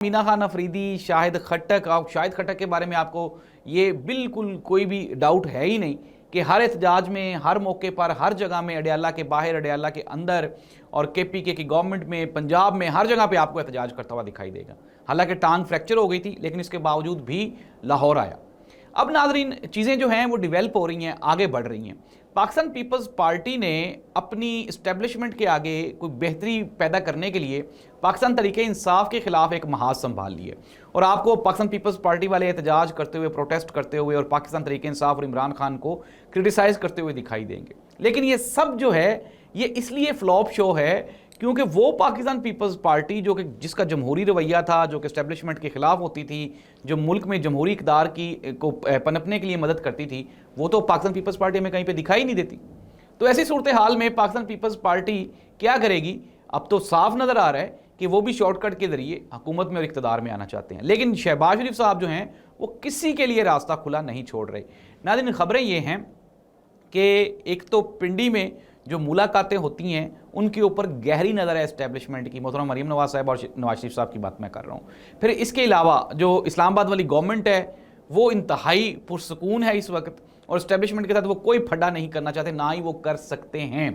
मीना खान अफरीदी, शाहिद खट्टक के बारे में आपको ये बिल्कुल कोई भी डाउट है ही नहीं कि हर एहतजाज में, हर मौके पर, हर जगह में, अडयाला के बाहर, अडयाला के अंदर और KPK की गवर्नमेंट में, पंजाब में, हर जगह पे आपको एहतजाज करता हुआ दिखाई देगा। हालांकि टांग फ्रैक्चर हो गई थी, लेकिन इसके बावजूद भी लाहौर आया। अब नाज़रीन, चीज़ें जो हैं वो डेवलप हो रही हैं, आगे बढ़ रही हैं। पाकिस्तान पीपल्स पार्टी ने अपनी इस्टेब्लिशमेंट के आगे कोई बेहतरी पैदा करने के लिए पाकिस्तान तरीके इंसाफ के खिलाफ एक महाज संभाल ली है, और आपको पाकिस्तान पीपल्स पार्टी वाले एहतजाज करते हुए, प्रोटेस्ट करते हुए और पाकिस्तान तरीके इंसाफ और इमरान खान को क्रिटिसाइज़ करते हुए दिखाई देंगे। लेकिन ये सब जो है ये इसलिए फ्लॉप शो है क्योंकि वो पाकिस्तान पीपल्स पार्टी जो कि जिसका जमहूरी रवैया था, जो कि इस्टेब्लिशमेंट के ख़िलाफ़ होती थी, जो मुल्क में जमहूरी इक़्तिदार की को पनपने के लिए मदद करती थी, वो तो पाकिस्तान पीपल्स पार्टी में कहीं पे दिखाई नहीं देती। तो ऐसी सूरत हाल में पाकिस्तान पीपल्स पार्टी क्या करेगी? अब तो साफ नज़र आ रहा है कि वो भी शॉर्टकट के ज़रिए हुकूमत में और इक़्तिदार में आना चाहते हैं। लेकिन शहबाज शरीफ साहब जो हैं वो किसी के लिए रास्ता खुला नहीं छोड़ रहे। नाज़रीन, खबरें ये हैं कि एक तो पिंडी में जो मुलाकातें होती हैं उनके ऊपर गहरी नज़र है इस्टेब्लिशमेंट की। मोहतरम मरीम नवाज साहब और नवाज शरीफ साहब की बात मैं कर रहा हूँ। फिर इसके अलावा जो इस्लामाबाद वाली गवर्नमेंट है वो इंतहाई पुरसकून है इस वक्त, और इस्टेब्लिशमेंट के साथ वो कोई फड्डा नहीं करना चाहते, ना ही वो कर सकते हैं।